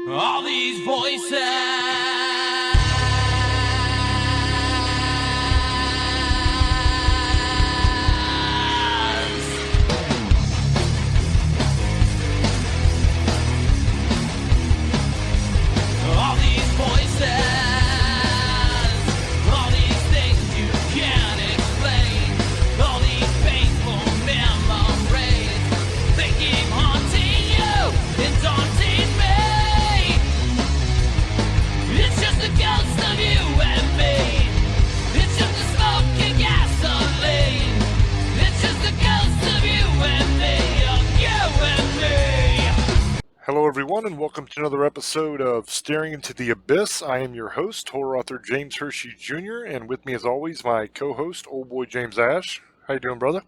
All these voices. All these voices. All these things you can't explain. All these painful memories. They keep haunting you and daunting me. It's just a ghost of you and me. It's just a smoking gasoline. It's just a ghost of you and me. Of you and me. Hello, everyone, and welcome to another episode of Staring into the Abyss. I am your host, horror author James Hershey Jr., and with me, as always, my co-host, old boy James Ash. How you doing, brother?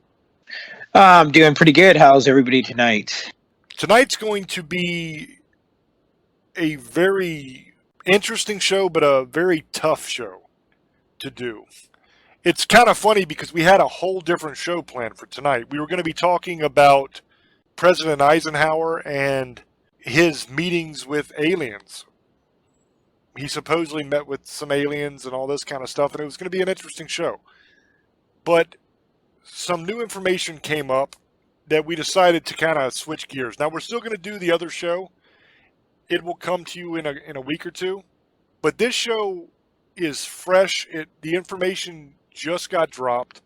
I'm doing pretty good. How's everybody tonight? Tonight's going to be a very interesting show, but a very tough show to do. It's kind of funny because we had a whole different show planned for tonight. We were going to be talking about President Eisenhower and his meetings with aliens. He supposedly met with some aliens and all this kind of stuff, and it was going to be an interesting show. But some new information came up that we decided to kind of switch gears. Now, we're still going to do the other show. It will come to you in a week or two. But this show is fresh. The information just got dropped,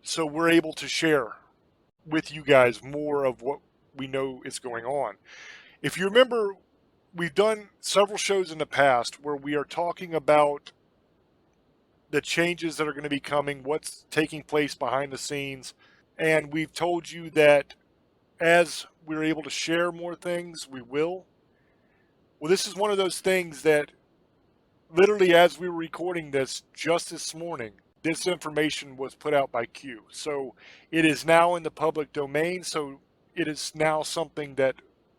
so we're able to share with you guys more of what we know is going on. If you remember, we've done several shows in the past where we are talking about the changes that are going to be coming, what's taking place behind the scenes, and we've told you that as we're able to share more things, we will. Well, this is one of those things that literally as we were recording this just this morning, this information was put out by Q. So it is now in the public domain, so it is now something that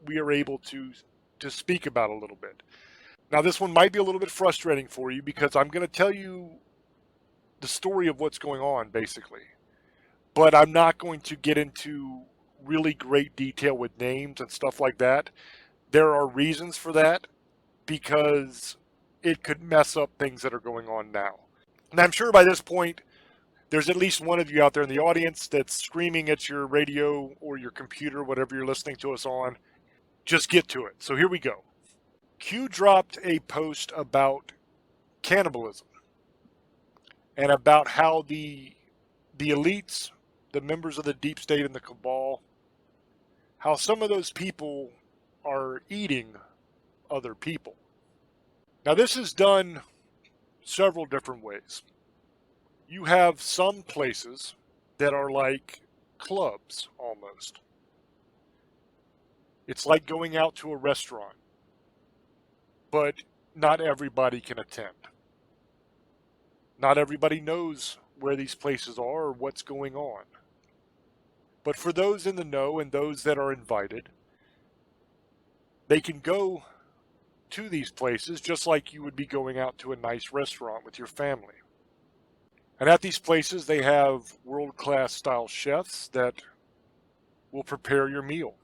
we are able to speak about a little bit. Now, this one might be a little bit frustrating for you because I'm going to tell you the story of what's going on, basically. But I'm not going to get into really great detail with names and stuff like that. There are reasons for that because it could mess up things that are going on now. And I'm sure by this point, there's at least one of you out there in the audience that's screaming at your radio or your computer, whatever you're listening to us on. Just get to it. So here we go. Q dropped a post about cannibalism and about how the elites, the members of the deep state and the cabal, how some of those people are eating other people. Now, this is done several different ways. You have some places that are like clubs almost. It's like going out to a restaurant, but not everybody can attend. Not everybody knows where these places are or what's going on. But for those in the know and those that are invited, they can go to these places just like you would be going out to a nice restaurant with your family. And at these places, they have world-class style chefs that will prepare your meal.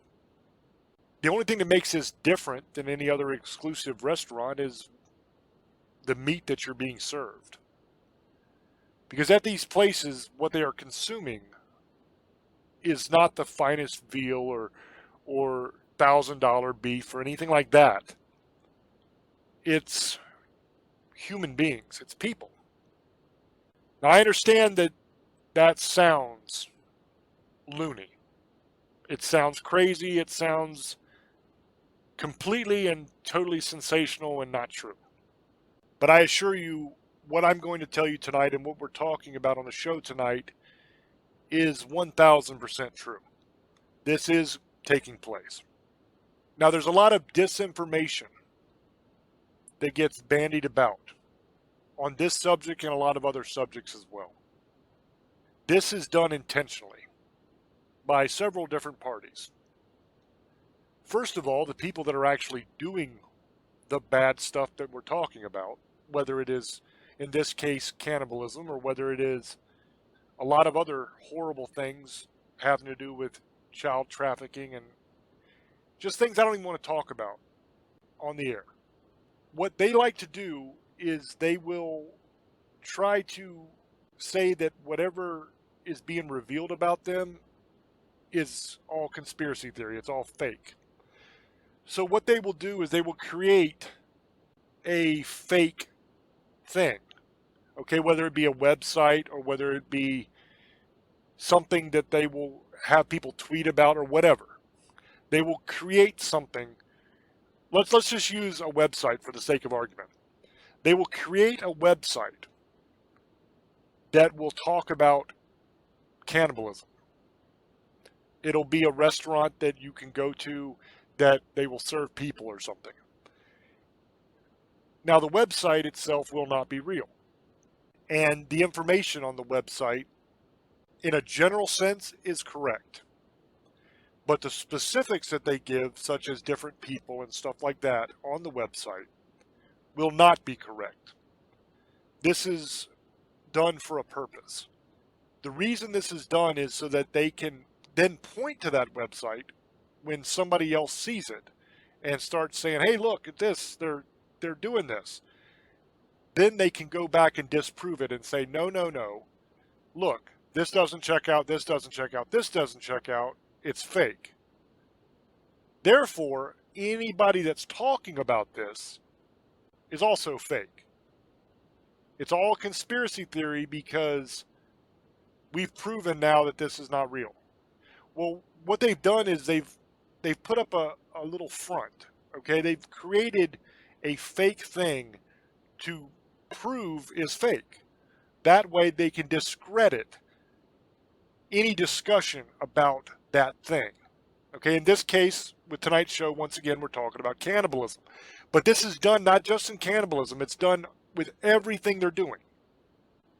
The only thing that makes this different than any other exclusive restaurant is the meat that you're being served. Because at these places, what they are consuming is not the finest veal or $1,000 beef or anything like that. It's human beings. It's people. Now, I understand that that sounds loony. It sounds crazy. It sounds completely and totally sensational and not true. But I assure you, what I'm going to tell you tonight and what we're talking about on the show tonight is 1,000% true. This is taking place. Now, there's a lot of disinformation that gets bandied about on this subject and a lot of other subjects as well. This is done intentionally by several different parties. First of all, the people that are actually doing the bad stuff that we're talking about, whether it is, in this case, cannibalism, or whether it is a lot of other horrible things having to do with child trafficking and just things I don't even want to talk about. on the air. What they like to do is they will try to say that whatever is being revealed about them is all conspiracy theory, it's all fake. So what they will do is they will create a fake thing, okay, whether it be a website or whether it be something that they will have people tweet about or whatever. They will create something. Let's just use a website for the sake of argument. They will create a website that will talk about cannibalism. It'll be a restaurant that you can go to that they will serve people or something. Now, the website itself will not be real. And the information on the website, in a general sense, is correct. But the specifics that they give, such as different people and stuff like that on the website, will not be correct. This is done for a purpose. The reason this is done is so that they can then point to that website when somebody else sees it and start saying, hey, look at this, they're doing this. Then they can go back and disprove it and say, no, look, this doesn't check out, this doesn't check out, this doesn't check out, it's fake. Therefore, anybody that's talking about this is also fake. It's all conspiracy theory because we've proven now that this is not real. Well, what they've done is they've put up a little front, okay? They've created a fake thing to prove is fake. That way they can discredit any discussion about that thing. Okay, in this case, with tonight's show, once again, we're talking about cannibalism. But this is done not just in cannibalism, it's done with everything they're doing.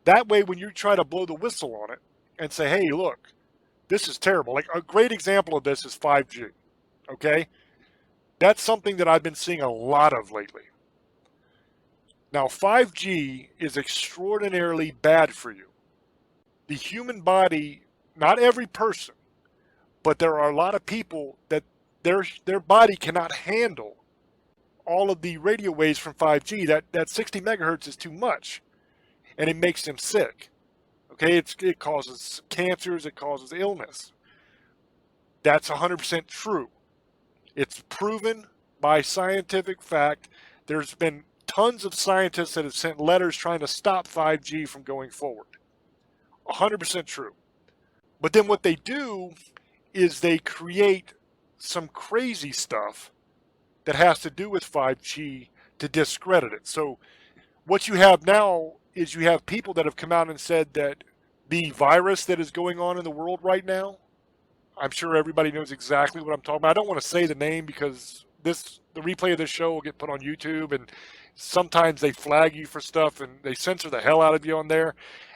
That way, when you try to blow the whistle on it and say, hey, look, this is terrible. Like a great example of this is 5G. Okay? That's something that I've been seeing a lot of lately. Now, 5G is extraordinarily bad for you. The human body, not every person, but there are a lot of people that their body cannot handle all of the radio waves from 5G. That 60 megahertz is too much, and it makes them sick. Okay, it causes cancers, it causes illness. That's 100% true. It's proven by scientific fact. There's been tons of scientists that have sent letters trying to stop 5G from going forward. 100% true. But then what they do is they create some crazy stuff that has to do with 5G to discredit it. So what you have now is you have people that have come out and said that the virus that is going on in the world right now, I'm sure everybody knows exactly what I'm talking about. I don't want to say the name because the replay of this show will get put on YouTube, and sometimes they flag you for stuff and they censor the hell out of you on there.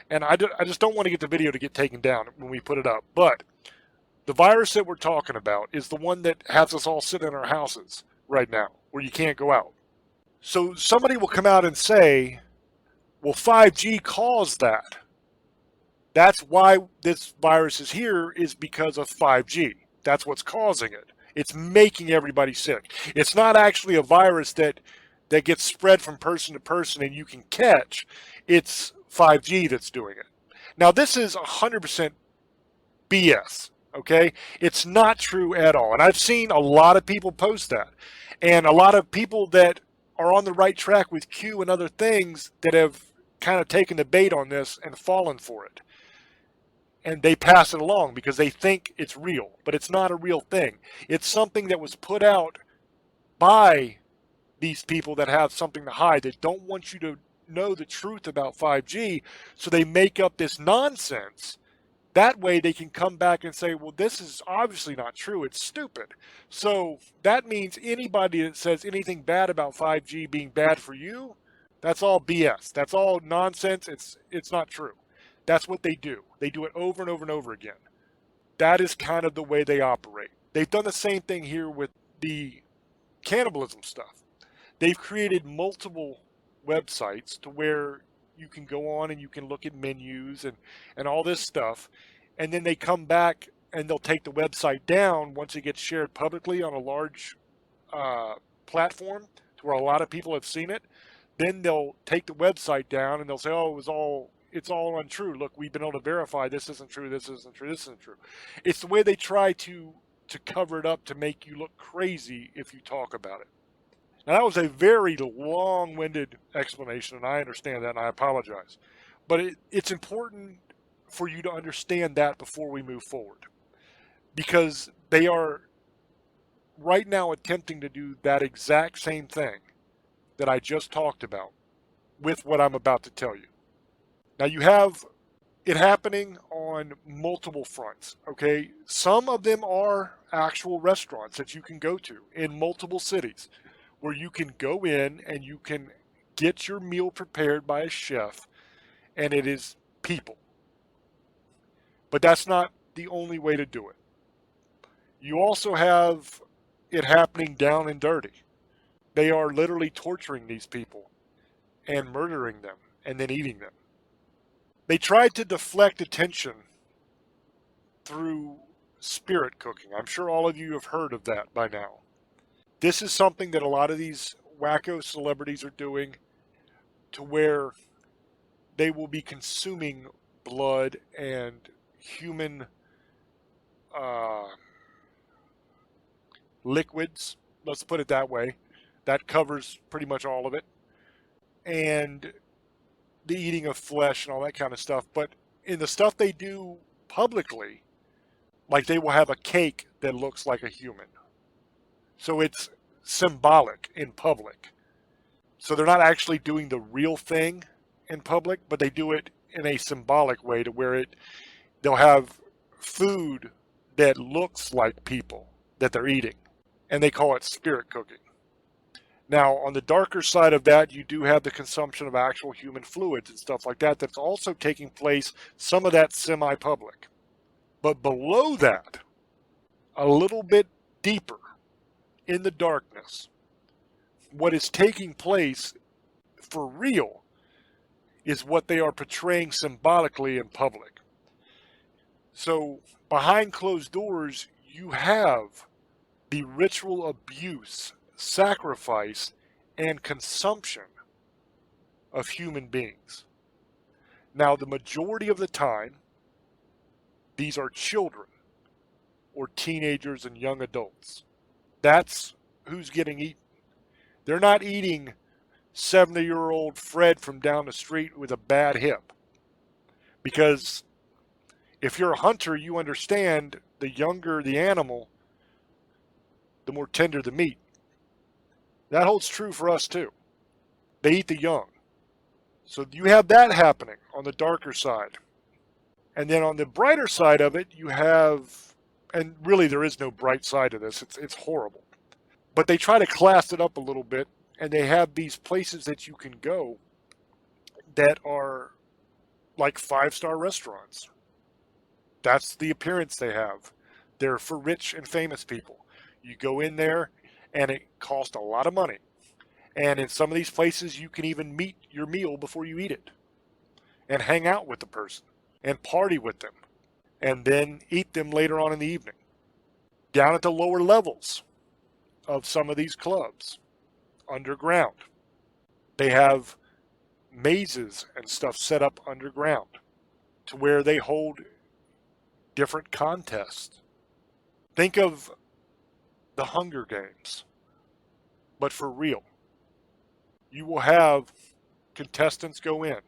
And I just don't want to get the video to get taken down when we put it up. But the virus that we're talking about is the one that has us all sitting in our houses right now, where you can't go out. So somebody will come out and say, well, 5G caused that. That's why this virus is here, is because of 5G. That's what's causing it. It's making everybody sick. It's not actually a virus that gets spread from person to person and you can catch. It's 5G that's doing it. Now, this is 100% BS, okay? It's not true at all. And I've seen a lot of people post that. And a lot of people that are on the right track with Q and other things that have kind of taken the bait on this and fallen for it. And they pass it along because they think it's real, but it's not a real thing. It's something that was put out by these people that have something to hide, that don't want you to know the truth about 5G, so they make up this nonsense. That way they can come back and say, well, this is obviously not true, it's stupid. So that means anybody that says anything bad about 5G being bad for you, that's all BS. That's all nonsense. It's not true. That's what they do. They do it over and over and over again. That is kind of the way they operate. They've done the same thing here with the cannibalism stuff. They've created multiple websites to where you can go on and you can look at menus and all this stuff. And then they come back and they'll take the website down once it gets shared publicly on a large platform to where a lot of people have seen it, then they'll take the website down and they'll say, oh, it's all untrue. Look, we've been able to verify this isn't true, this isn't true, this isn't true. It's the way they try to cover it up to make you look crazy if you talk about it. Now, that was a very long-winded explanation, and I understand that, and I apologize. But it's important for you to understand that before we move forward, because they are right now attempting to do that exact same thing that I just talked about with what I'm about to tell you. Now, you have it happening on multiple fronts, okay? Some of them are actual restaurants that you can go to in multiple cities where you can go in and you can get your meal prepared by a chef, and it is people. But that's not the only way to do it. You also have it happening down and dirty. They are literally torturing these people and murdering them and then eating them. They tried to deflect attention through spirit cooking. I'm sure all of you have heard of that by now. This is something that a lot of these wacko celebrities are doing, to where they will be consuming blood and human liquids, let's put it that way. That covers pretty much all of it. And the eating of flesh and all that kind of stuff. But in the stuff they do publicly, like they will have a cake that looks like a human. So it's symbolic in public. So they're not actually doing the real thing in public, but they do it in a symbolic way to where they'll have food that looks like people that they're eating. And they call it spirit cooking. Now, on the darker side of that, you do have the consumption of actual human fluids and stuff like that that's also taking place, some of that semi-public. But below that, a little bit deeper in the darkness, what is taking place for real is what they are portraying symbolically in public. So, behind closed doors, you have the ritual abuse, sacrifice, and consumption of human beings. Now, the majority of the time, these are children or teenagers and young adults. That's who's getting eaten. They're not eating 70-year-old Fred from down the street with a bad hip. Because if you're a hunter, you understand the younger the animal, the more tender the meat. That holds true for us too. They eat the young. So you have that happening on the darker side. And then on the brighter side of it, you have, and really there is no bright side to this, it's horrible. But they try to class it up a little bit, and they have these places that you can go that are like 5-star restaurants. That's the appearance they have. They're for rich and famous people. You go in there, and it costs a lot of money. And in some of these places, you can even meet your meal before you eat it and hang out with the person and party with them and then eat them later on in the evening. Down at the lower levels of some of these clubs, underground, they have mazes and stuff set up underground to where they hold different contests. Think of the Hunger Games, but for real. You will have contestants go in.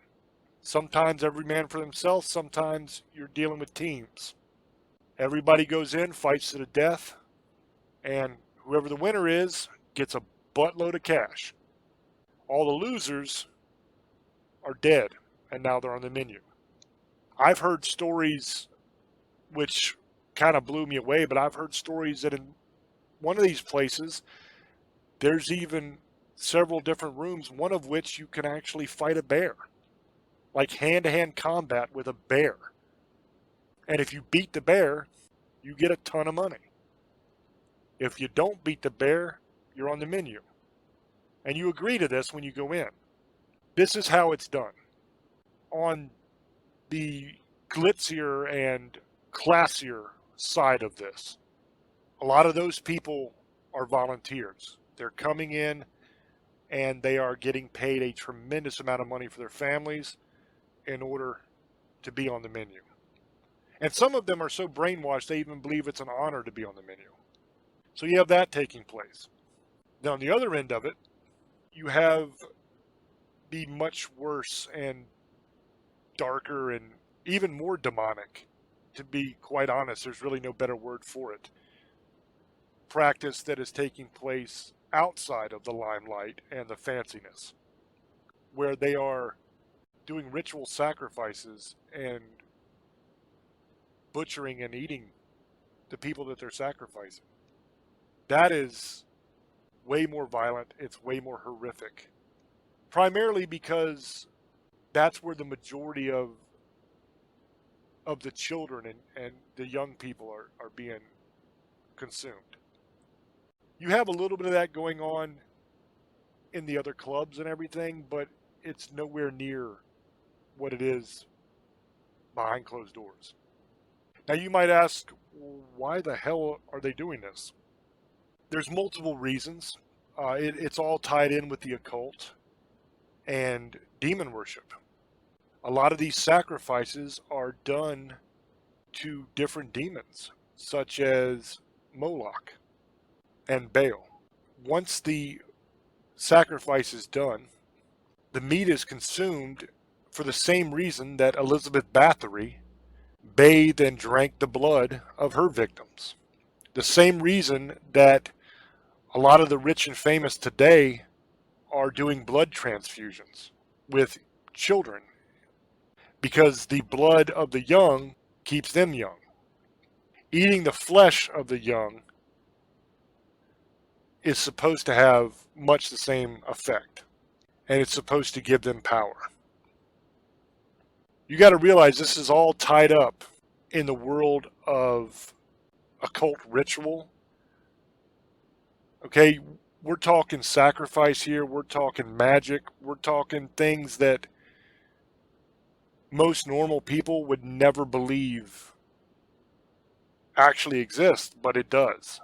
Sometimes every man for themselves, sometimes you're dealing with teams. Everybody goes in, fights to the death, and whoever the winner is gets a buttload of cash. All the losers are dead, and now they're on the menu. I've heard stories which kind of blew me away, but I've heard stories that in one of these places, there's even several different rooms, one of which you can actually fight a bear. Like hand-to-hand combat with a bear. And if you beat the bear, you get a ton of money. If you don't beat the bear, you're on the menu. And you agree to this when you go in. This is how it's done. On the glitzier and classier side of this, a lot of those people are volunteers. They're coming in and they are getting paid a tremendous amount of money for their families in order to be on the menu. And some of them are so brainwashed they even believe it's an honor to be on the menu. So you have that taking place. Now, on the other end of it, you have the much worse and darker and even more demonic, to be quite honest, there's really no better word for it, practice that is taking place outside of the limelight and the fanciness, where they are doing ritual sacrifices and butchering and eating the people that they're sacrificing. That is way more violent. It's way more horrific. Primarily because that's where the majority of the children and the young people are being consumed. You have a little bit of that going on in the other clubs and everything, but it's nowhere near what it is behind closed doors. Now you might ask, why the hell are they doing this? There's multiple reasons. It's all tied in with the occult and demon worship. A lot of these sacrifices are done to different demons, such as Moloch and Baal. Once the sacrifice is done, the meat is consumed for the same reason that Elizabeth Bathory bathed and drank the blood of her victims. The same reason that a lot of the rich and famous today are doing blood transfusions with children, because the blood of the young keeps them young. Eating the flesh of the young is supposed to have much the same effect, and it's supposed to give them power. You got to realize this is all tied up in the world of occult ritual. Okay, we're talking sacrifice here, we're talking magic, we're talking things that most normal people would never believe actually exist, but it does.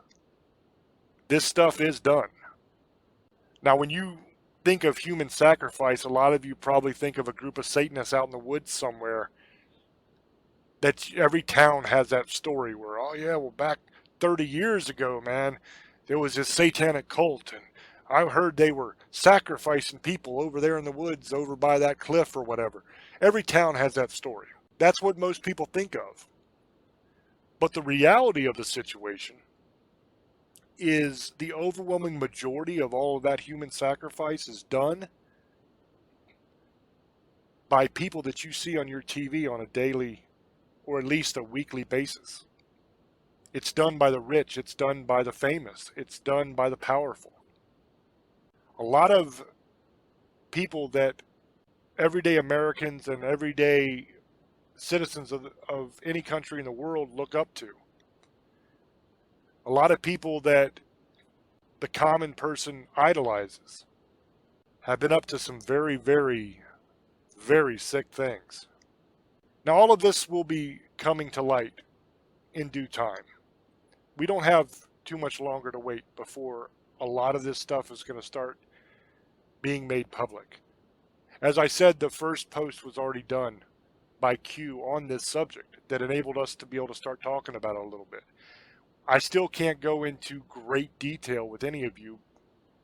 This stuff is done. Now, when you think of human sacrifice, a lot of you probably think of a group of Satanists out in the woods somewhere. That every town has that story where, oh yeah, well, back 30 years ago, man, there was this satanic cult, and I heard they were sacrificing people over there in the woods over by that cliff or whatever. Every town has that story. That's what most people think of. But the reality of the situation is the overwhelming majority of all of that human sacrifice is done by people that you see on your TV on a daily or at least a weekly basis. It's done by the rich. It's done by the famous. It's done by the powerful. A lot of people that everyday Americans and everyday citizens of any country in the world look up to. A lot of people that the common person idolizes have been up to some very, very, very sick things. Now, all of this will be coming to light in due time. We don't have too much longer to wait before a lot of this stuff is going to start being made public. As I said, the first post was already done by Q on this subject that enabled us to be able to start talking about it a little bit. I still can't go into great detail with any of you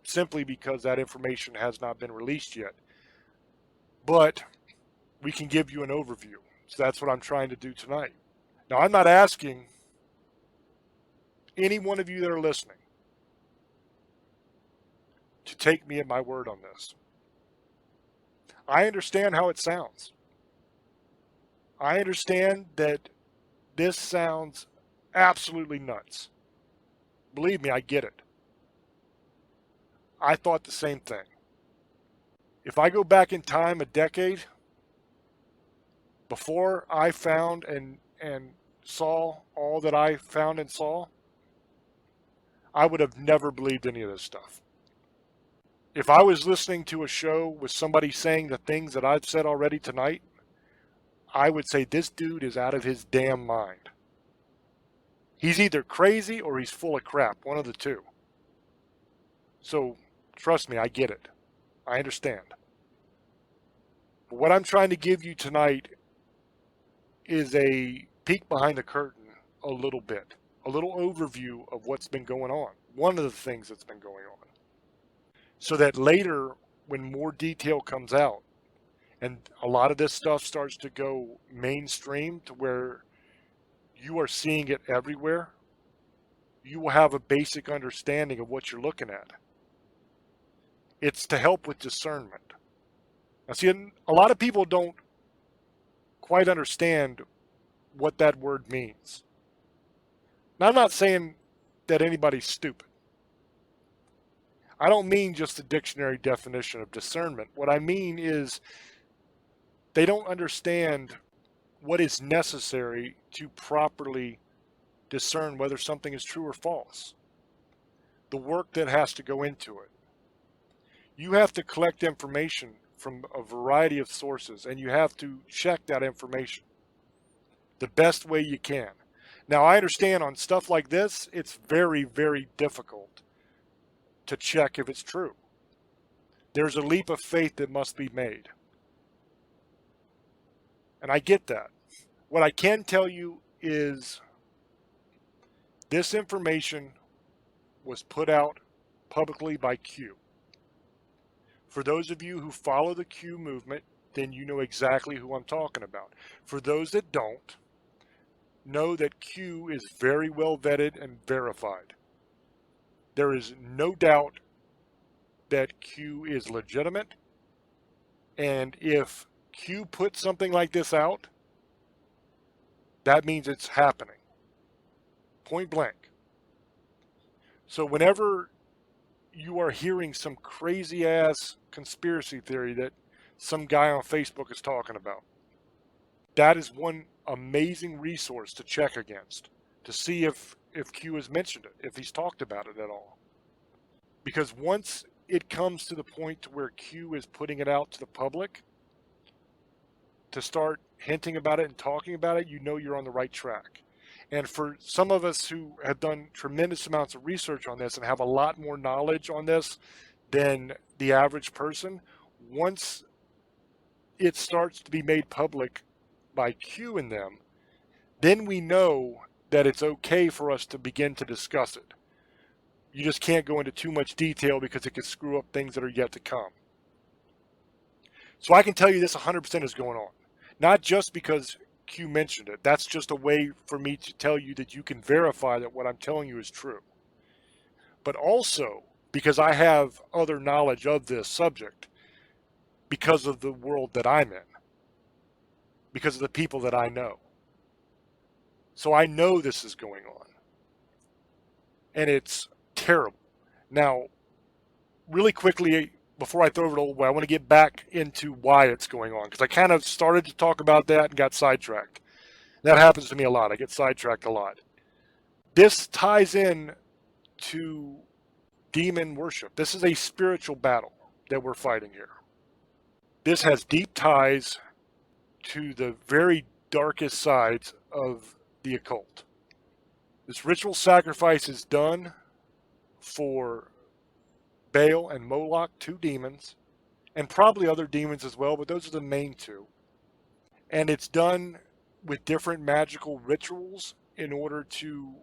simply because that information has not been released yet. But we can give you an overview. So that's what I'm trying to do tonight. Now, I'm not asking any one of you that are listening to take me at my word on this. I understand how it sounds. I understand that this sounds absolutely nuts. Believe me, I get it. I thought the same thing. If I go back in time a decade, before I found and saw all that I found and saw, I would have never believed any of this stuff. If I was listening to a show with somebody saying the things that I've said already tonight, I would say this dude is out of his damn mind. He's either crazy or he's full of crap, one of the two. So trust me, I get it. I understand. But what I'm trying to give you tonight is a peek behind the curtain a little bit, a little overview of what's been going on, one of the things that's been going on, so that later, when more detail comes out and a lot of this stuff starts to go mainstream to where you are seeing it everywhere, you will have a basic understanding of what you're looking at. It's to help with discernment. Now, see, a lot of people don't quite understand what that word means. Now, I'm not saying that anybody's stupid. I don't mean just the dictionary definition of discernment. What I mean is they don't understand what is necessary to properly discern whether something is true or false. The work that has to go into it. You have to collect information from a variety of sources, and you have to check that information the best way you can. Now, I understand on stuff like this, it's very, very difficult to check if it's true. There's a leap of faith that must be made. And I get that. What I can tell you is this information was put out publicly by Q. For those of you who follow the Q movement, then you know exactly who I'm talking about. For those that don't, know that Q is very well vetted and verified. There is no doubt that Q is legitimate, and if Q puts something like this out, that means it's happening. Point blank. So whenever you are hearing some crazy ass conspiracy theory that some guy on Facebook is talking about, that is one amazing resource to check against, to see if Q has mentioned it, if he's talked about it at all. Because once it comes to the point to where Q is putting it out to the public, to start hinting about it and talking about it, you know you're on the right track. And for some of us who have done tremendous amounts of research on this and have a lot more knowledge on this than the average person, once it starts to be made public by Q and them, then we know that it's okay for us to begin to discuss it. You just can't go into too much detail because it could screw up things that are yet to come. So I can tell you this 100% is going on. Not just because Q mentioned it. That's just a way for me to tell you that you can verify that what I'm telling you is true. But also because I have other knowledge of this subject because of the world that I'm in. Because of the people that I know. So I know this is going on. And it's terrible. Now, really quickly, before I throw it over, I want to get back into why it's going on. Because I kind of started to talk about that and got sidetracked. That happens to me a lot. I get sidetracked a lot. This ties in to demon worship. This is a spiritual battle that we're fighting here. This has deep ties to the very darkest sides of the occult. This ritual sacrifice is done for Baal and Moloch, two demons, and probably other demons as well, but those are the main two. And it's done with different magical rituals in order to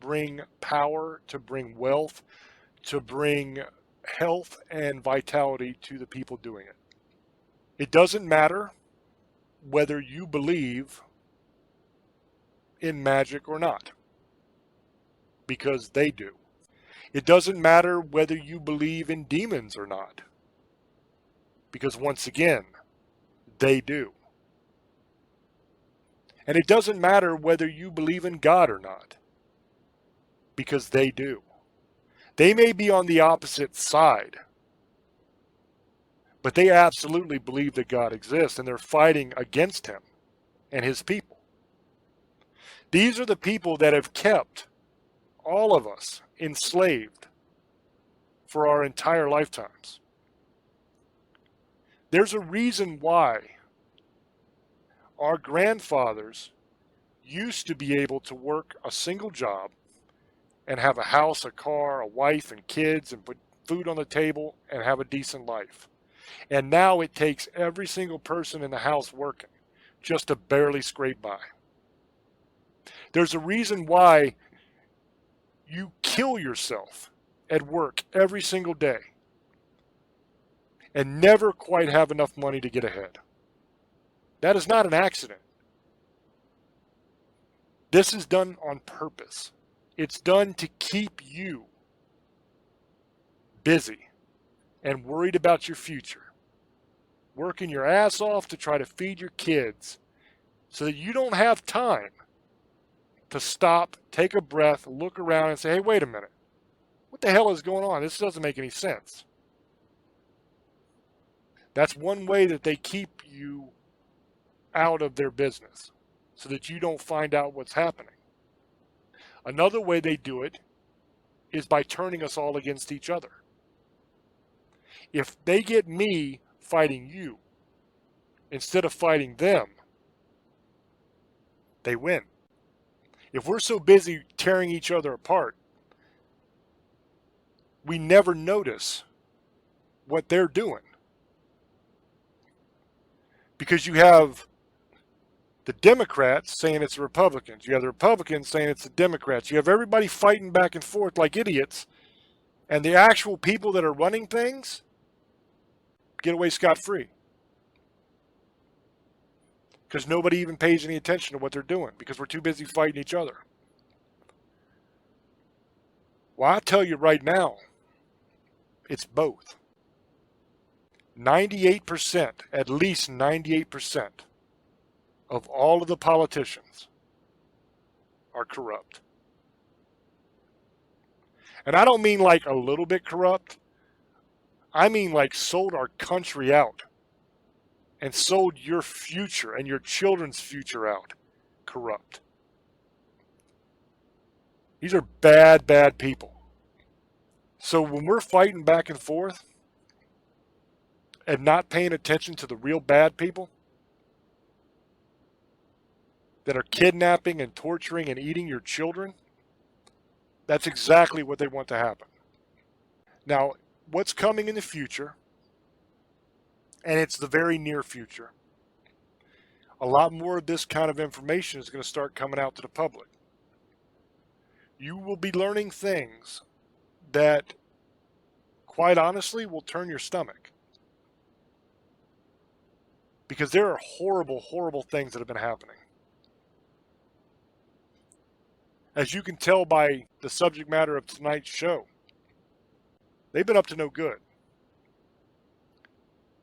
bring power, to bring wealth, to bring health and vitality to the people doing it. It doesn't matter whether you believe in magic or not, because they do. It doesn't matter whether you believe in demons or not, because once again, they do. And it doesn't matter whether you believe in God or not, because they do. They may be on the opposite side, but they absolutely believe that God exists, and they're fighting against him and his people. These are the people that have kept all of us enslaved for our entire lifetimes. There's a reason why our grandfathers used to be able to work a single job and have a house, a car, a wife, and kids, and put food on the table and have a decent life. And now it takes every single person in the house working just to barely scrape by. There's a reason why you kill yourself at work every single day and never quite have enough money to get ahead. That is not an accident. This is done on purpose. It's done to keep you busy and worried about your future, working your ass off to try to feed your kids so that you don't have time to stop, take a breath, look around and say, hey, wait a minute. What the hell is going on? This doesn't make any sense. That's one way that they keep you out of their business so that you don't find out what's happening. Another way they do it is by turning us all against each other. If they get me fighting you instead of fighting them, they win. If we're so busy tearing each other apart, we never notice what they're doing. Because you have the Democrats saying it's the Republicans. You have the Republicans saying it's the Democrats. You have everybody fighting back and forth like idiots. And the actual people that are running things get away scot-free. Because nobody even pays any attention to what they're doing because we're too busy fighting each other. Well, I tell you right now, it's both. 98%, at least 98% of all of the politicians are corrupt. And I don't mean like a little bit corrupt. I mean like sold our country out and sold your future and your children's future out corrupt. These are bad, bad people. So when we're fighting back and forth and not paying attention to the real bad people that are kidnapping and torturing and eating your children, that's exactly what they want to happen. Now, what's coming in the future, and it's the very near future, a lot more of this kind of information is going to start coming out to the public. You will be learning things that, quite honestly, will turn your stomach. Because there are horrible, horrible things that have been happening. As you can tell by the subject matter of tonight's show, they've been up to no good.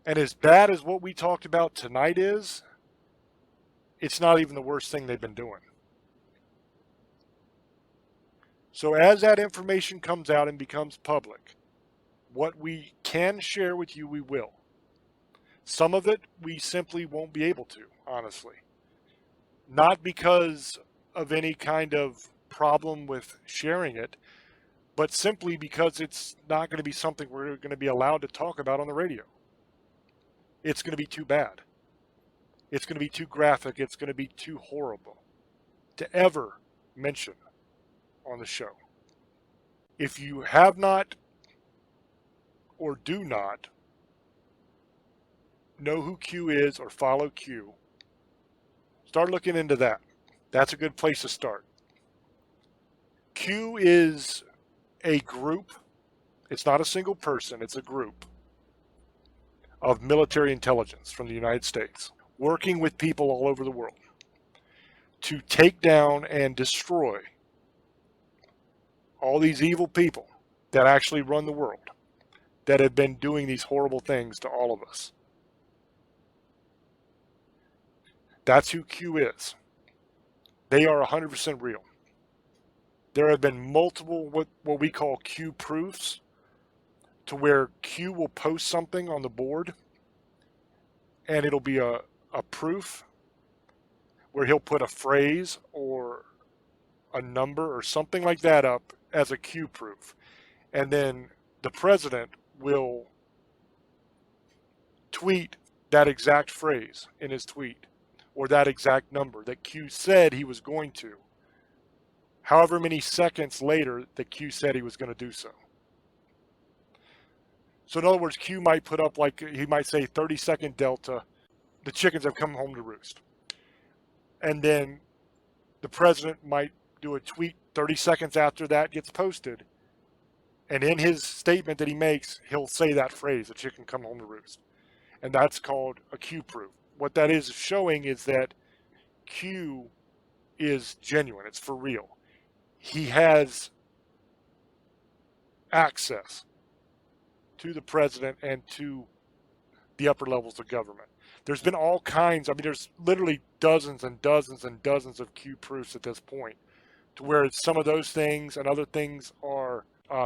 And as bad as what we talked about tonight is, it's not even the worst thing they've been doing. So as that information comes out and becomes public, what we can share with you, we will. Some of it we simply won't be able to, honestly. Not because of any kind of problem with sharing it, but simply because it's not going to be something we're going to be allowed to talk about on the radio. It's going to be too bad. It's going to be too graphic. It's going to be too horrible to ever mention on the show. If you have not or do not know who Q is or follow Q, start looking into that. That's a good place to start. Q is a group. It's not a single person. It's a group of military intelligence from the United States working with people all over the world to take down and destroy all these evil people that actually run the world, that have been doing these horrible things to all of us. That's who Q is. They are 100% real. There have been multiple what we call Q proofs, to where Q will post something on the board and it'll be a proof where he'll put a phrase or a number or something like that up as a Q proof. And then the president will tweet that exact phrase in his tweet or that exact number that Q said he was going to. However many seconds later that Q said he was going to do so. So in other words, Q might put up he might say 30-second delta, the chickens have come home to roost. And then the president might do a tweet 30 seconds after that gets posted. And in his statement that he makes, he'll say that phrase, the chicken come home to roost. And that's called a Q proof. What that is showing is that Q is genuine. It's for real. He has access to the president and to the upper levels of government. There's been all kinds, there's literally dozens and dozens and dozens of Q proofs at this point, to where some of those things and other things are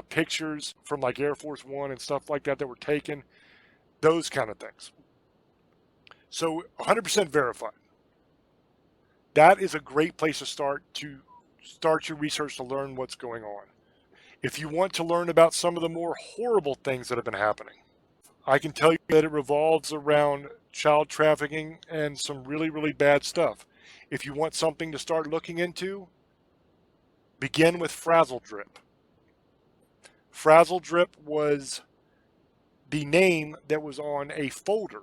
pictures from like Air Force One and stuff like that were taken, those kind of things. So 100% verified. That is a great place to start your research to learn what's going on. If you want to learn about some of the more horrible things that have been happening, I can tell you that it revolves around child trafficking and some really, really bad stuff. If you want something to start looking into, begin with Frazzle Drip. Frazzle Drip was the name that was on a folder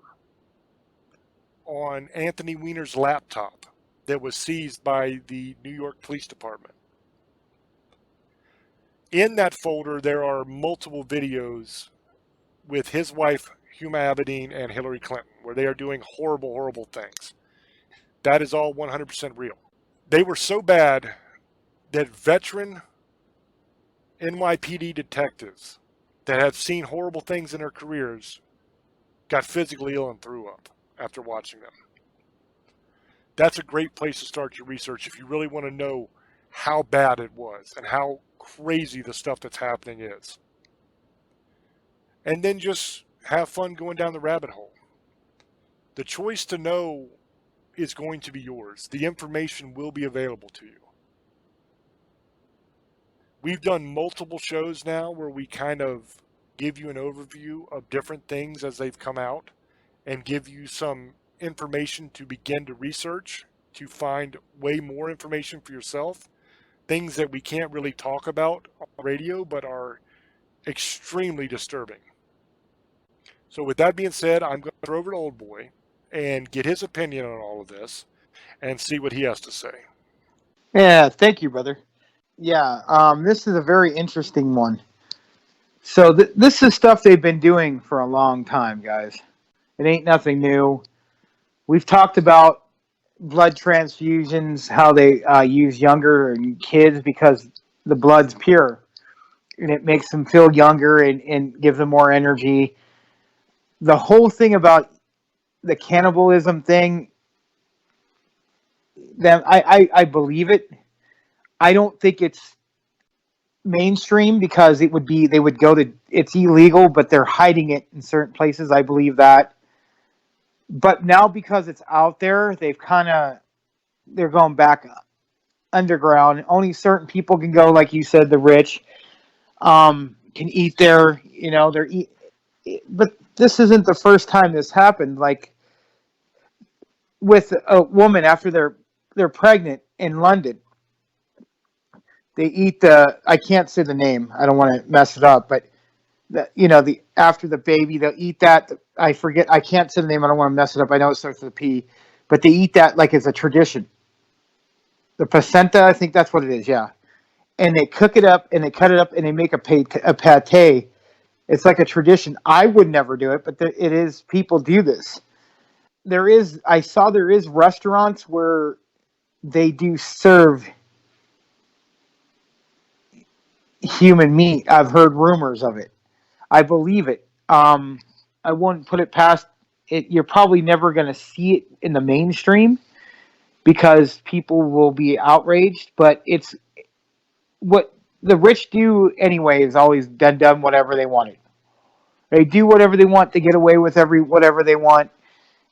on Anthony Weiner's laptop that was seized by the New York Police Department. In that folder, there are multiple videos with his wife, Huma Abedin, and Hillary Clinton, where they are doing horrible, horrible things. That is all 100% real. They were so bad that veteran NYPD detectives that have seen horrible things in their careers got physically ill and threw up after watching them. That's a great place to start your research if you really want to know how bad it was and how crazy the stuff that's happening is. And then just have fun going down the rabbit hole. The choice to know is going to be yours. The information will be available to you. We've done multiple shows now where we kind of give you an overview of different things as they've come out and give you some information to begin to research, to find way more information for yourself. Things that we can't really talk about on radio but are extremely disturbing. So with that being said, I'm going to throw over to Old Boy and get his opinion on all of this and see what he has to say. Yeah, thank you, brother. Yeah, this is a very interesting one. So this is stuff they've been doing for a long time, guys. It ain't nothing new. We've talked about blood transfusions, how they use younger kids because the blood's pure. And it makes them feel younger and gives them more energy. The whole thing about the cannibalism thing, that I believe it. I don't think it's mainstream because they would go to, it's illegal, but they're hiding it in certain places. I believe that. But now because it's out there, they're going back underground. Only certain people can go, like you said, the rich can eat there. But this isn't the first time this happened. Like with a woman after they're pregnant in London, they eat I can't say the name. I don't want to mess it up, but after the baby, they'll eat that. I forget. I can't say the name. I don't want to mess it up. I know it starts with a P, but they eat that like it's a tradition. The placenta, I think that's what it is. Yeah. And they cook it up and they cut it up and they make a pate. It's like a tradition. I would never do it, but it is. People do this. I saw there is restaurants where they do serve human meat. I've heard rumors of it. I believe it. I wouldn't put it past it. You're probably never going to see it in the mainstream because people will be outraged, but it's what the rich do anyway is always done whatever they wanted. They do whatever they want to get away with whatever they want.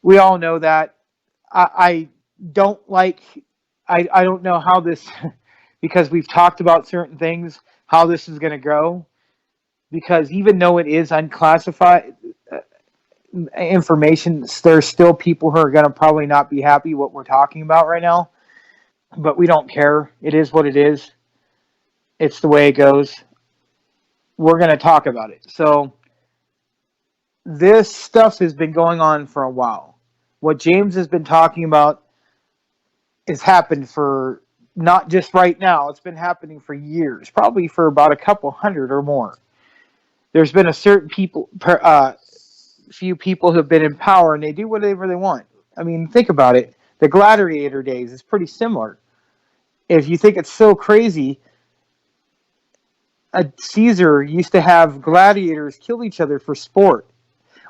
We all know that. I don't know how this, because we've talked about certain things, how this is going to go. Because even though it is unclassified information, there's still people who are going to probably not be happy what we're talking about right now. But we don't care. It is what it is. It's the way it goes. We're going to talk about it. So this stuff has been going on for a while. What James has been talking about has happened for not just right now, it's been happening for years, probably for about a couple hundred or more. There's been a certain few people who have been in power and they do whatever they want. I mean, think about it. The gladiator days is pretty similar. If you think it's so crazy, a Caesar used to have gladiators kill each other for sport,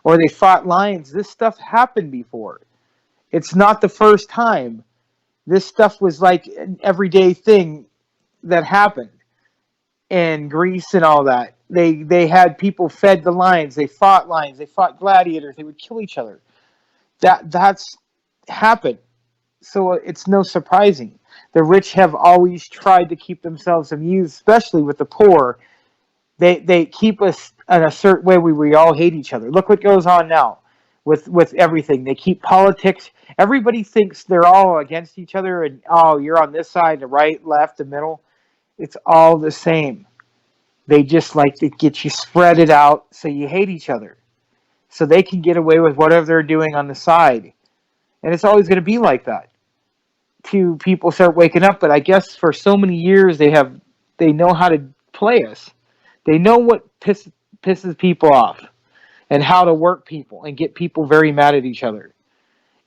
or they fought lions. This stuff happened before. It's not the first time. This stuff was like an everyday thing that happened in Greece and all that. They had people fed the lions. They fought lions. They fought gladiators. They would kill each other. That's happened. So it's no surprising. The rich have always tried to keep themselves amused, especially with the poor. They keep us in a certain way where we all hate each other. Look what goes on now with everything. They keep politics. Everybody thinks they're all against each other, and oh, you're on this side, the right, left, the middle. It's all the same. They just like to get you spread it out so you hate each other, so they can get away with whatever they're doing on the side. And it's always going to be like that till people start waking up. But I guess for so many years they know how to play us. They know what pisses people off and how to work people and get people very mad at each other.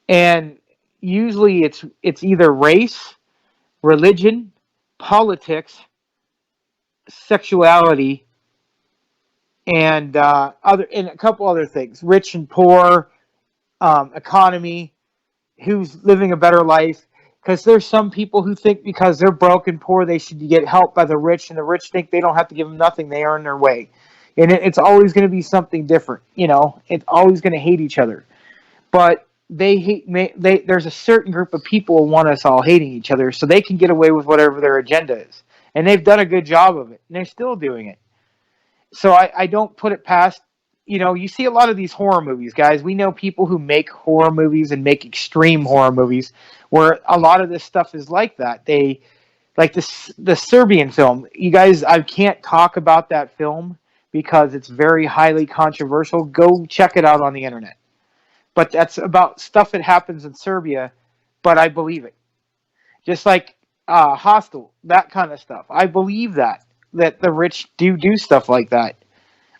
And usually it's either race, religion, politics, sexuality, and a couple other things, rich and poor, economy, who's living a better life. Because there's some people who think because they're broke and poor, they should get help by the rich, and the rich think they don't have to give them nothing; they earn their way. And it's always going to be something different, It's always going to hate each other, but they hate. There's a certain group of people who want us all hating each other, so they can get away with whatever their agenda is, and they've done a good job of it, and they're still doing it. So I don't put it past. You see a lot of these horror movies, guys. We know people who make horror movies and make extreme horror movies where a lot of this stuff is like that. They like the Serbian film. You guys, I can't talk about that film because it's very highly controversial. Go check it out on the internet. But that's about stuff that happens in Serbia, but I believe it. Just like Hostel, that kind of stuff. I believe that the rich do stuff like that.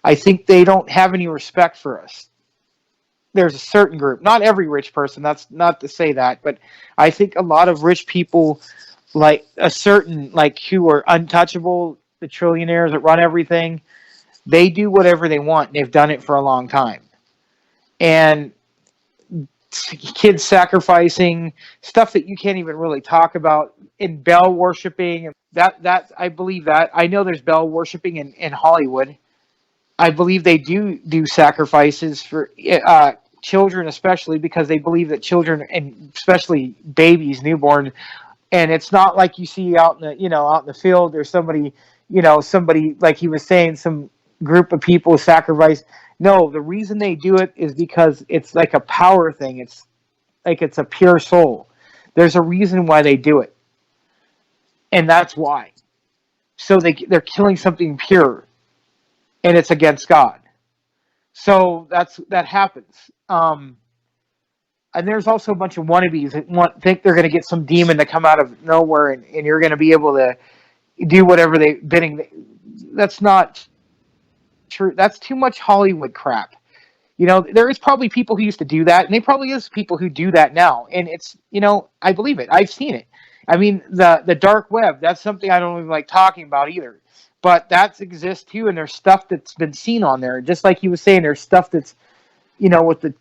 I think they don't have any respect for us. There's a certain group, not every rich person, that's not to say that, but I think a lot of rich people, like a certain, like who are untouchable, the trillionaires that run everything, they do whatever they want. They've done it for a long time. And kids sacrificing, stuff that you can't even really talk about, in Bell worshiping, that I believe that. I know there's Bell worshiping in Hollywood. I believe they do sacrifices for children, especially because they believe that children, and especially babies, newborn, and it's not like you see out in the field. There's somebody like he was saying, some group of people sacrifice. No, the reason they do it is because it's like a power thing. It's like it's a pure soul. There's a reason why they do it, and that's why. So they're killing something pure. And it's against God. So that happens. And there's also a bunch of wannabes that think they're going to get some demon to come out of nowhere and you're going to be able to do whatever they bidding. That's not true. That's too much Hollywood crap. There is probably people who used to do that, and there probably is people who do that now. And it's, I believe it. I've seen it. I mean, the dark web, that's something I don't even like talking about either. But that exists too, and there's stuff that's been seen on there. Just like he was saying, there's stuff that's, with the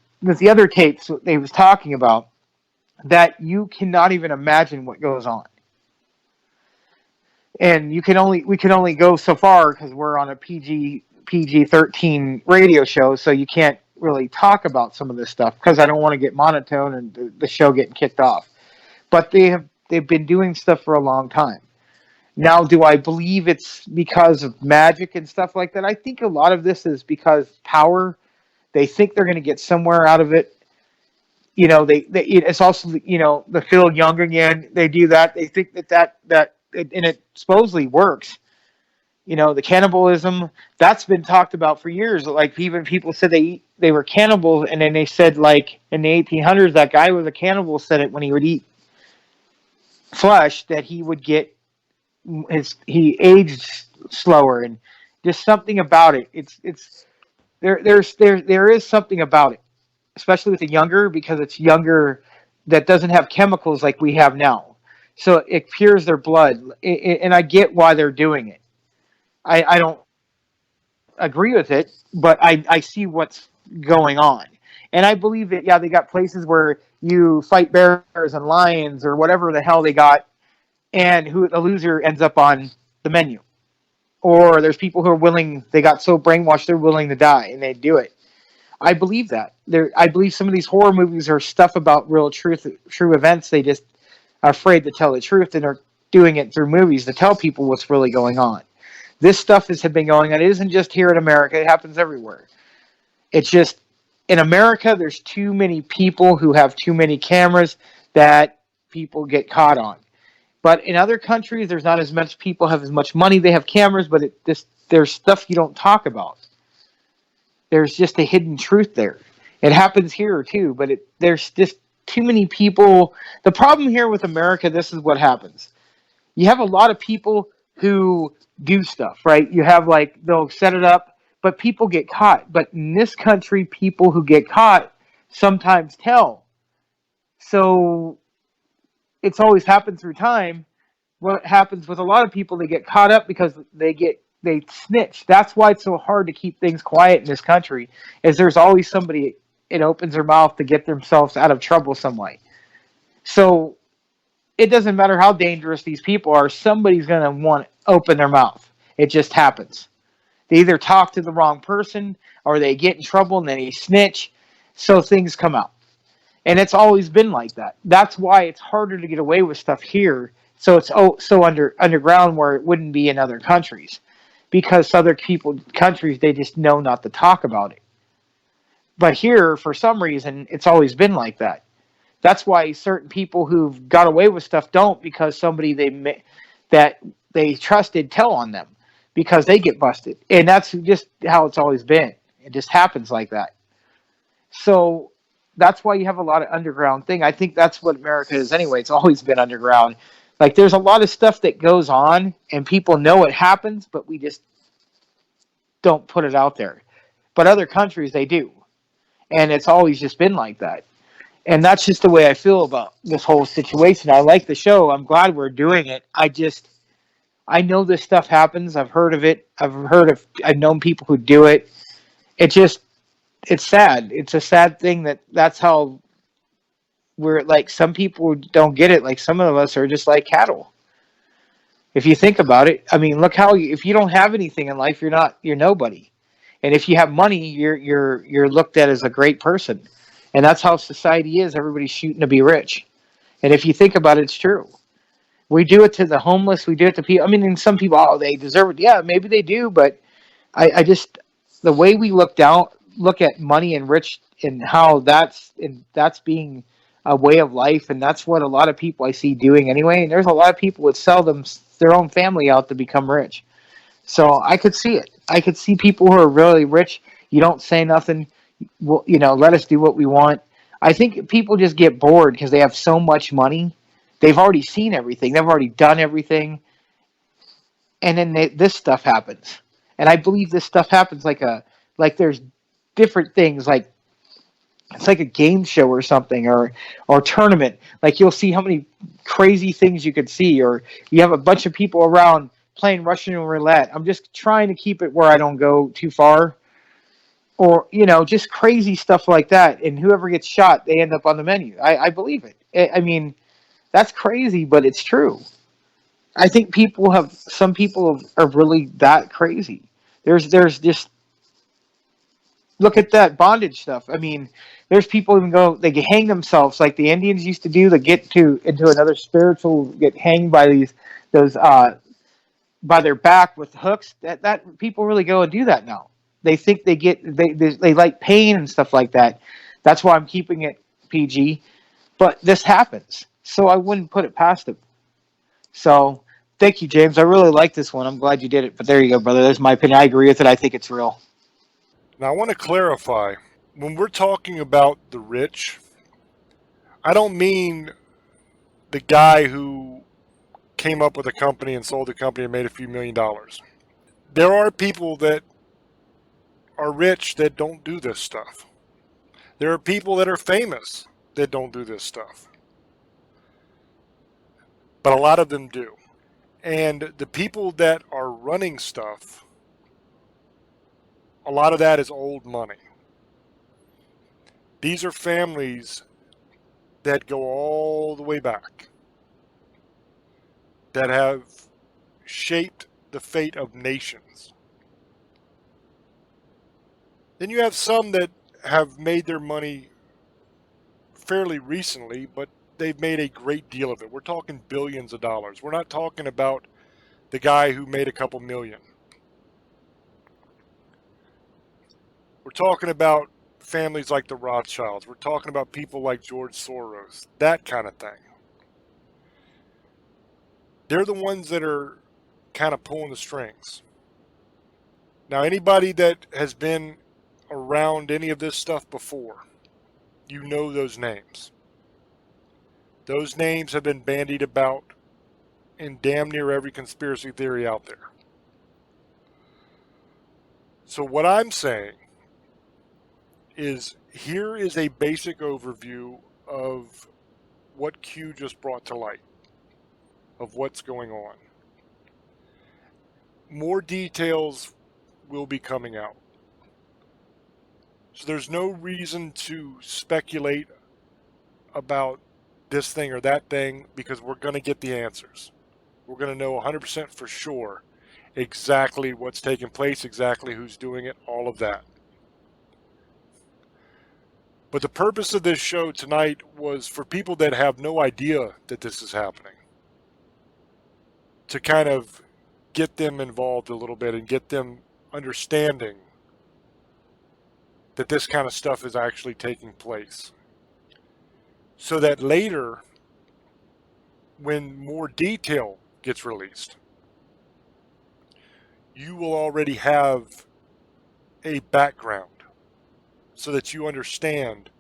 other tapes that he was talking about, that you cannot even imagine what goes on. And we can only go so far because we're on a PG-13 radio show, so you can't really talk about some of this stuff because I don't want to get monotone and the show getting kicked off. But they've been doing stuff for a long time. Now, do I believe it's because of magic and stuff like that? I think a lot of this is because power. They think they're going to get somewhere out of it. It's also, the Phil Young again. They do that. They think that and it supposedly works. The cannibalism, that's been talked about for years. Like, even people said they were cannibals, and then they said, like, in the 1800s, that guy was a cannibal, said it when he would eat flesh, that he would get he aged slower, and just something about it. It's there is something about it, especially with the younger, because it's younger, that doesn't have chemicals like we have now. So it cures their blood, and I get why they're doing it. I don't agree with it, but I see what's going on. And I believe that, yeah, they got places where you fight bears and lions or whatever the hell they got, and who the loser ends up on the menu. Or there's people who are willing, they got so brainwashed they're willing to die, and they do it. I believe that. I believe some of these horror movies are stuff about real true events. They just are afraid to tell the truth, and are doing it through movies to tell people what's really going on. This stuff has been going on. It isn't just here in America. It happens everywhere. It's just, in America, there's too many people who have too many cameras that people get caught on. But in other countries, there's not as much people have as much money. They have cameras, but there's stuff you don't talk about. There's just a hidden truth there. It happens here too, but there's just too many people. The problem here with America, this is what happens. You have a lot of people who do stuff, right? You have, like, they'll set it up, but people get caught. But in this country, people who get caught sometimes tell. So it's always happened through time. What happens with a lot of people, they get caught up because they snitch. That's why it's so hard to keep things quiet in this country, is there's always somebody, it opens their mouth to get themselves out of trouble some way. So it doesn't matter how dangerous these people are, somebody's going to want to open their mouth. It just happens. They either talk to the wrong person, or they get in trouble and then they snitch, so things come out. And it's always been like that. That's why it's harder to get away with stuff here. So it's so underground, where it wouldn't be in other countries. Because other countries, they just know not to talk about it. But here, for some reason, it's always been like that. That's why certain people who've got away with stuff don't, because somebody that they trusted tell on them, because they get busted. And that's just how it's always been. It just happens like that. So that's why you have a lot of underground thing. I think that's what America is anyway. It's always been underground. Like, there's a lot of stuff that goes on, and people know it happens, but we just don't put it out there. But other countries, they do. And it's always just been like that. And that's just the way I feel about this whole situation. I like the show. I'm glad we're doing it. I know this stuff happens. I've heard of it. I've known people who do it. It's sad. It's a sad thing that's how we're, like, some people don't get it. Like, some of us are just like cattle. If you think about it, I mean, look how if you don't have anything in life, you're nobody. And if you have money, you're looked at as a great person. And that's how society is. Everybody's shooting to be rich. And if you think about it, it's true. We do it to the homeless. We do it to people. I mean, and some people, oh, they deserve it. Yeah, maybe they do. But I just, the way we look at money and rich, and how that's being a way of life, and that's what a lot of people I see doing anyway. And there's a lot of people that sell their own family out to become rich. So I could see it. I could see people who are really rich. You don't say nothing. Well, let us do what we want. I think people just get bored because they have so much money. They've already seen everything. They've already done everything. And then this stuff happens. And I believe this stuff happens like there's different things, like it's like a game show or something, or tournament. Like, you'll see how many crazy things you could see, or you have a bunch of people around playing Russian roulette. I'm just trying to keep it where I don't go too far. Or, just crazy stuff like that. And whoever gets shot, they end up on the menu. I believe it. I mean, that's crazy, but it's true. I think some people are really that crazy. There's just, look at that bondage stuff. I mean, there's people they can hang themselves like the Indians used to do. They get into another spiritual, get hanged by those by their back with hooks. That people really go and do that now. They think they like pain and stuff like that. That's why I'm keeping it PG. But this happens, so I wouldn't put it past them. So Thank you, James. I really like this one. I'm glad you did it. But there you go, brother. There's my opinion. I agree with it. I think it's real. Now, I want to clarify, when we're talking about the rich, I don't mean the guy who came up with a company and sold the company and made a few $1,000,000. There are people that are rich that don't do this stuff. There are people that are famous that don't do this stuff. But a lot of them do. And the people that are running stuff, a lot of that is old money. These are families that go all the way back, that have shaped the fate of nations. Then you have some that have made their money fairly recently, but they've made a great deal of it. We're talking billions of dollars. We're not talking about the guy who made a couple million. We're talking about families like the Rothschilds. We're talking about people like George Soros, that kind of thing. They're the ones that are kind of pulling the strings. Now, anybody that has been around any of this stuff before, you know those names. Those names have been bandied about in damn near every conspiracy theory out there. So what I'm saying is, here is a basic overview of what Q just brought to light, of what's going on. More details will be coming out. So there's no reason to speculate about this thing or that thing, because we're going to get the answers. We're going to know 100% for sure exactly what's taking place, exactly who's doing it, all of that. But the purpose of this show tonight was for people that have no idea that this is happening, to kind of get them involved a little bit and get them understanding that this kind of stuff is actually taking place. So that later, when more detail gets released, you will already have a background so that you understand,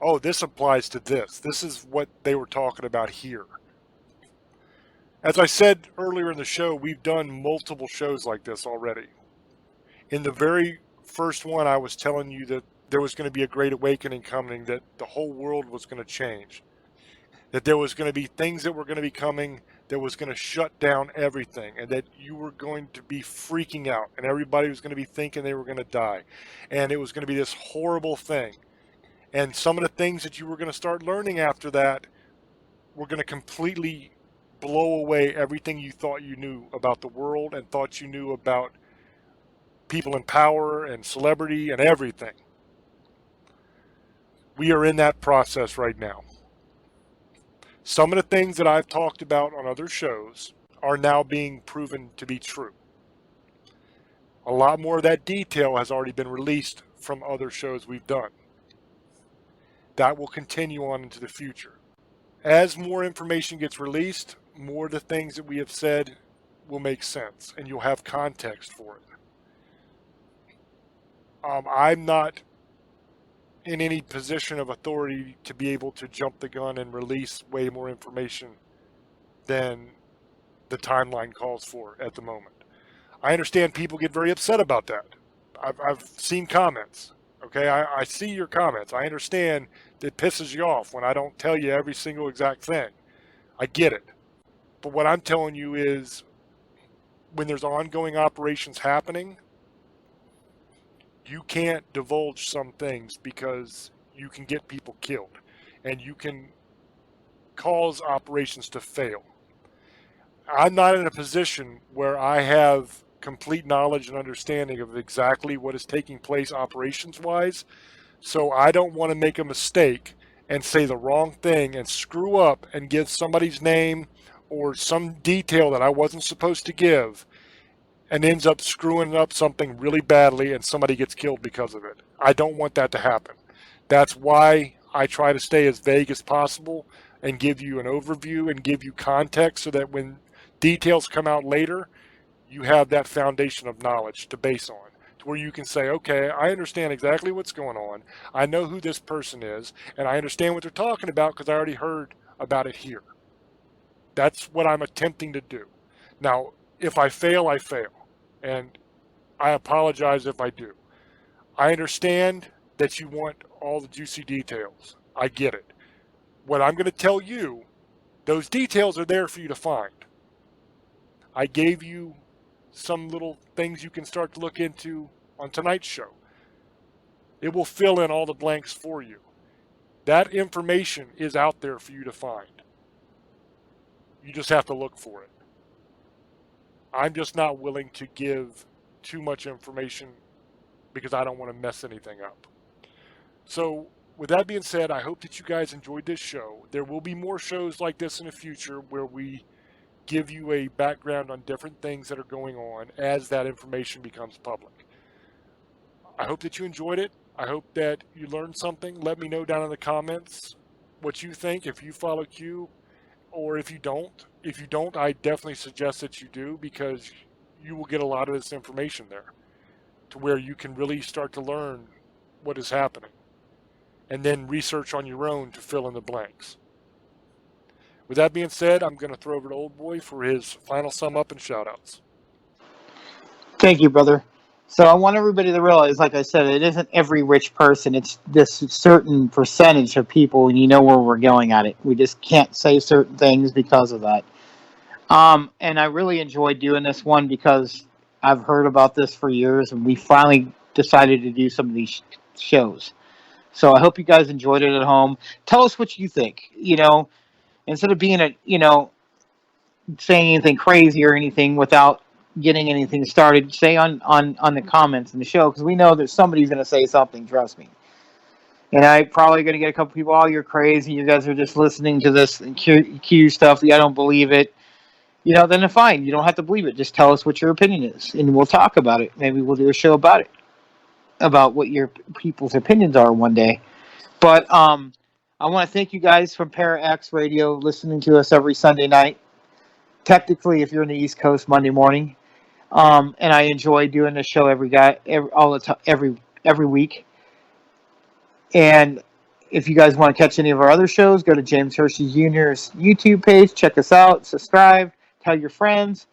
oh, this applies to this. This is what they were talking about here. As I said earlier in the show, we've done multiple shows like this already. In the very first one, I was telling you that there was going to be a great awakening coming, that the whole world was going to change, that there was going to be things that were going to be coming that was going to shut down everything, and that you were going to be freaking out, and everybody was going to be thinking they were going to die, and it was going to be this horrible thing. And some of the things that you were going to start learning after that were going to completely blow away everything you thought you knew about the world and thought you knew about people in power and celebrity and everything. We are in that process right now. Some of the things that I've talked about on other shows are now being proven to be true. A lot more of that detail has already been released from other shows we've done. That will continue on into the future. As more information gets released, more of the things that we have said will make sense, and you'll have context for it. I'm not in any position of authority to be able to jump the gun and release way more information than the timeline calls for at the moment. I understand people get very upset about that. I've seen comments. Okay, I see your comments. I understand it pisses you off when I don't tell you every single exact thing. I get it. But what I'm telling you is, when there's ongoing operations happening, you can't divulge some things, because you can get people killed and you can cause operations to fail. I'm not in a position where I have complete knowledge and understanding of exactly what is taking place operations-wise, so I don't want to make a mistake and say the wrong thing and screw up and give somebody's name or some detail that I wasn't supposed to give, and ends up screwing up something really badly and somebody gets killed because of it. I don't want that to happen. That's why I try to stay as vague as possible and give you an overview and give you context, so that when details come out later, you have that foundation of knowledge to base on, to where you can say, okay, I understand exactly what's going on. I know who this person is, and I understand what they're talking about because I already heard about it here. That's what I'm attempting to do. Now, if I fail, I fail. And I apologize if I do. I understand that you want all the juicy details. I get it. What I'm going to tell you, those details are there for you to find. I gave you some little things you can start to look into on tonight's show. It will fill in all the blanks for you. That information is out there for you to find. You just have to look for it. I'm just not willing to give too much information because I don't want to mess anything up. So, with that being said, I hope that you guys enjoyed this show. There will be more shows like this in the future where we give you a background on different things that are going on as that information becomes public. I hope that you enjoyed it. I hope that you learned something. Let me know down in the comments what you think, if you follow Q, or if you don't. If you don't, I definitely suggest that you do, because you will get a lot of this information there to where you can really start to learn what is happening and then research on your own to fill in the blanks. With that being said, I'm going to throw over to Old Boy for his final sum up and shout outs. Thank you, brother. So I want everybody to realize, like I said, it isn't every rich person. It's this certain percentage of people, and you know where we're going at it. We just can't say certain things because of that. And I really enjoyed doing this one because I've heard about this for years, and we finally decided to do some of these shows. So I hope you guys enjoyed it at home. Tell us what you think. Instead of being saying anything crazy or anything without getting anything started, say on the comments in the show, because we know that somebody's going to say something, trust me. And I'm probably going to get a couple people, oh, you're crazy, you guys are just listening to this and Q stuff, I don't believe it. Then fine, you don't have to believe it. Just tell us what your opinion is, and we'll talk about it. Maybe we'll do a show about it, about what your people's opinions are one day. But I want to thank you guys from Para X Radio, listening to us every Sunday night. Technically, if you're in the East Coast, Monday morning. And I enjoy doing this show every week. And if you guys want to catch any of our other shows, go to James Hershey Jr.'s YouTube page. Check us out. Subscribe. Tell your friends.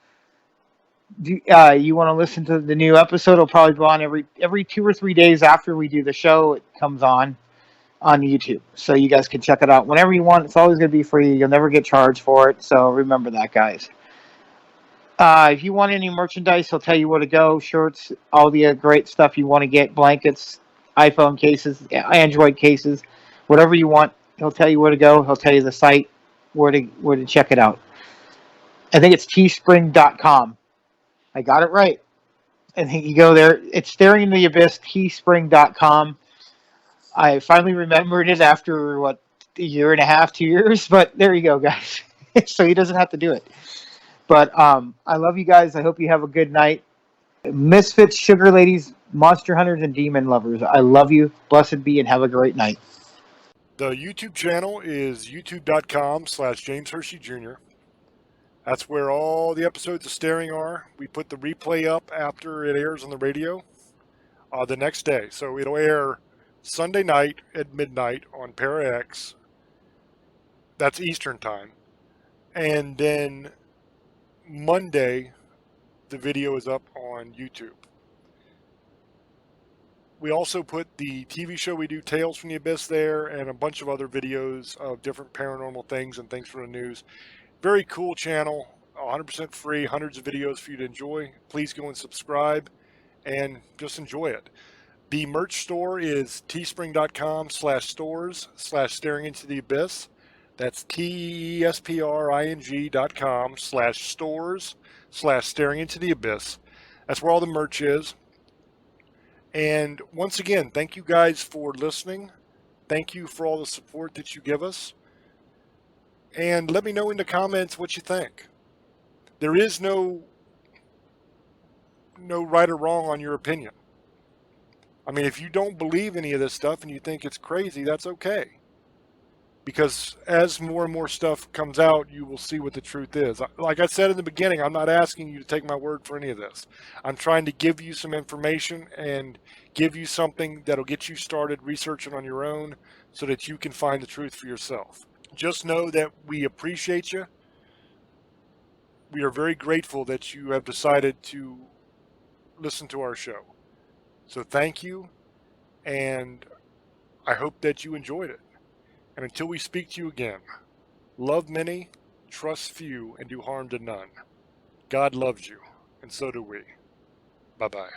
You want to listen to the new episode? It'll probably go on every 2 or 3 days after we do the show. It comes on YouTube, so you guys can check it out whenever you want. It's always going to be free. You'll never get charged for it. So remember that, guys. If you want any merchandise, he'll tell you where to go. Shirts, all the great stuff you want to get, blankets, iPhone cases, Android cases, whatever you want. He'll tell you where to go. He'll tell you the site, where to check it out. I think it's teespring.com. I got it right. I think you go there. It's Staring into the Abyss, teespring.com. I finally remembered it after, a year and a half, 2 years. But there you go, guys. So he doesn't have to do it. But I love you guys. I hope you have a good night. Misfits, sugar ladies, monster hunters, and demon lovers, I love you. Blessed be, and have a great night. The YouTube channel is youtube.com/James Hershey Jr. That's where all the episodes of Staring are. We put the replay up after it airs on the radio the next day. So it'll air Sunday night at midnight on Para X. That's Eastern time. And then Monday, the video is up on YouTube. We also put the TV show we do, Tales from the Abyss, there, and a bunch of other videos of different paranormal things and things from the news. Very cool channel, 100% free, hundreds of videos for you to enjoy. Please go and subscribe and just enjoy it. The merch store is teespring.com/stores/staring into the abyss. That's teespring.com/stores/staring into the abyss. That's where all the merch is. And once again, thank you guys for listening. Thank you for all the support that you give us. And let me know in the comments what you think. There is no right or wrong on your opinion. I mean, if you don't believe any of this stuff and you think it's crazy, that's okay. because as more and more stuff comes out, you will see what the truth is. Like I said in the beginning, I'm not asking you to take my word for any of this. I'm trying to give you some information and give you something that'll get you started researching on your own so that you can find the truth for yourself. Just know that we appreciate you. We are very grateful that you have decided to listen to our show. So thank you, and I hope that you enjoyed it. And until we speak to you again, love many, trust few, and do harm to none. God loves you, and so do we. Bye-bye.